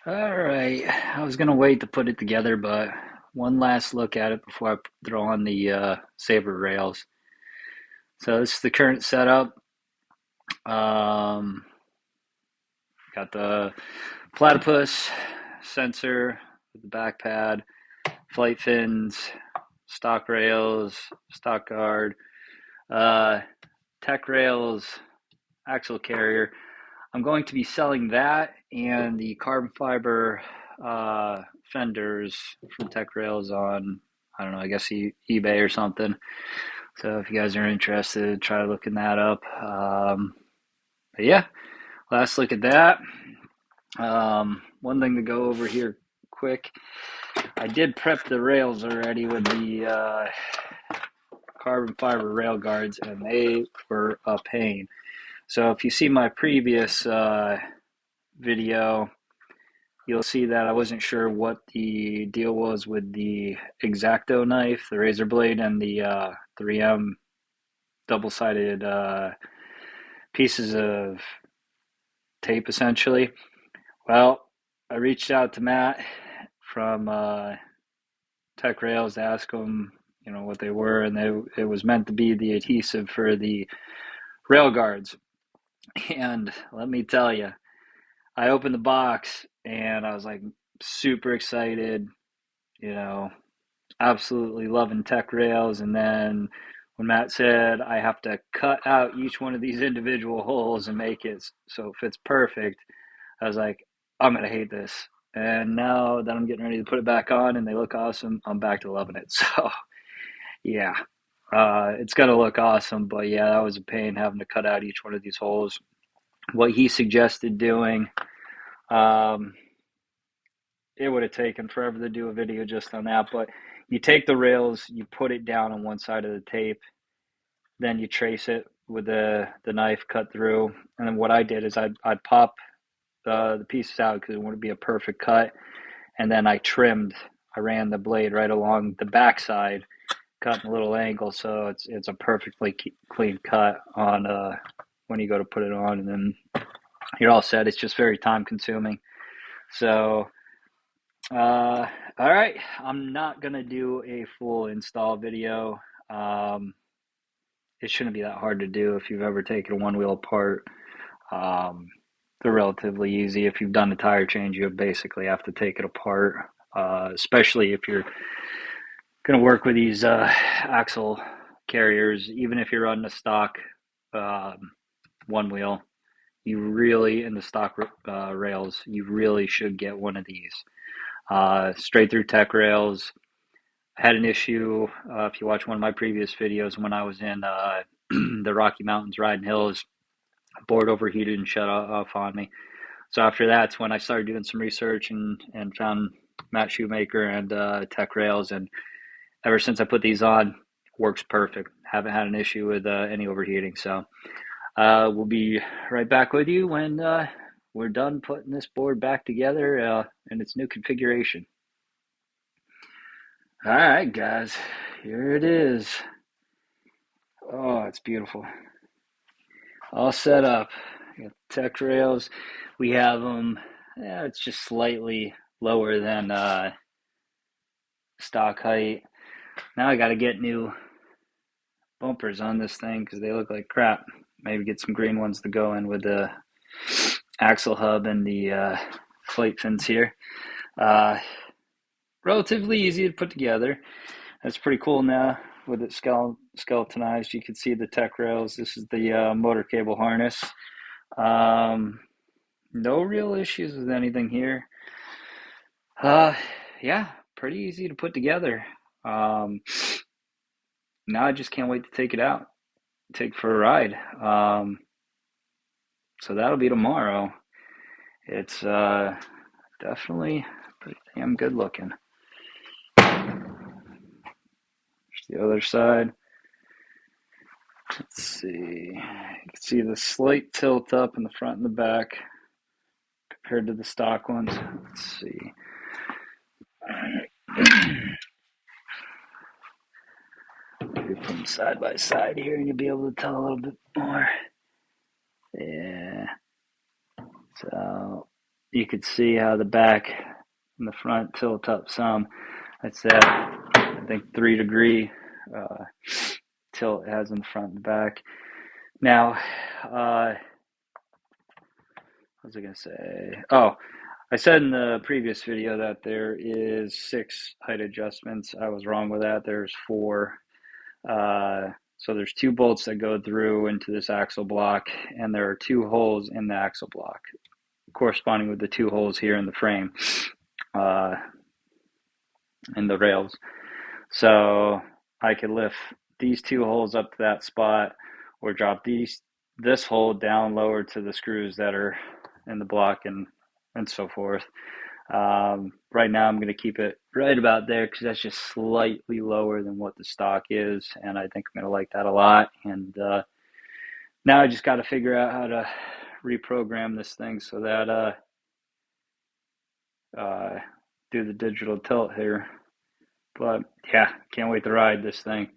All right, I was gonna wait to put it together, but one last look at it before I throw on the Saber rails. So this is the current setup. Um, got the platypus sensor with the back pad, flight fins, stock rails, stock guard, uh, Techrails, axle carrier. I'm going to be selling that and the carbon fiber uh, fenders from Techrails on, I don't know, I guess eBay or something. So if you guys are interested, try looking that up. But yeah, last look at that. One thing to go over here quick. I did prep the rails already with the carbon fiber rail guards, and they were a pain. So if you see my previous video, you'll see that I wasn't sure what the deal was with the X-Acto knife, the razor blade, and the 3M double-sided pieces of tape, essentially. Well, I reached out to Matt from Techrails to ask him, what they were, and it was meant to be the adhesive for the rail guards. And let me tell you, I opened the box and I was like super excited, you know, absolutely loving Techrails. And then when Matt said I have to cut out each one of these individual holes and make it so it fits perfect, I was like, I'm gonna hate this. And now that I'm getting ready to put it back on and they look awesome, I'm back to loving it. So yeah, it's gonna look awesome. But yeah, that was a pain having to cut out each one of these holes. What he suggested doing, um, it would have taken forever to do a video just on that. But you take the rails, you put it down on one side of the tape, then you trace it with the knife cut through. And then what I did is I'd pop the pieces out because it wouldn't be a perfect cut. And then I ran the blade right along the backside, cut in a little angle, so it's a perfectly clean cut on when you go to put it on, and then you're all set. It's just very time consuming. So all right, I'm not gonna do a full install video. Um, it shouldn't be that hard to do if you've ever taken a one wheel apart. Um, they're relatively easy. If you've done a tire change, you basically have to take it apart, especially if you're going to work with these axle carriers. Even if you're running a stock one wheel, you really, in the stock rails, you really should get one of these. Straight through tech rails. I had an issue, if you watch one of my previous videos, when I was in the Rocky Mountains riding hills, board overheated and shut off on me. So after that's when I started doing some research and found Matt Shoemaker and Techrails, and ever since I put these on, works perfect. Haven't had an issue with any overheating. So we'll be right back with you when we're done putting this board back together in its new configuration. All right, guys, here it is. Oh, it's beautiful. All set up. We got tech rails. We have them. Yeah, it's just slightly lower than stock height. Now I got to get new bumpers on this thing because they look like crap. Maybe get some green ones to go in with the axle hub and the flight fins here. Uh, Relatively easy to put together. That's pretty cool now with it skeletonized. You can see the tech rails. This is the motor cable harness. Um, no real issues with anything here. Uh, yeah, pretty easy to put together. Um, Now I just can't wait to take it out, take it for a ride. So that'll be tomorrow. It's definitely pretty damn good looking. There's the other side. Let's see. You can see the slight tilt up in the front and the back compared to the stock ones. Let's see. Maybe put them side by side here and you'll be able to tell a little bit more. Yeah. So you could see how the back and the front tilt up some. That's that, I think, 3-degree tilt it has in the front and the back. Now, what was I going to say? Oh, I said in the previous video that there is 6 height adjustments. I was wrong with that. There's 4. So there's 2 bolts that go through into this axle block, and there are 2 holes in the axle block, corresponding with the 2 holes here in the frame, in the rails. So I could lift these 2 holes up to that spot, or drop this hole down lower to the screws that are in the block, and so forth. Right now I'm going to keep it right about there because that's just slightly lower than what the stock is, and I think I'm going to like that a lot. And now I just got to figure out how to reprogram this thing so that do the digital tilt here. But yeah, can't wait to ride this thing.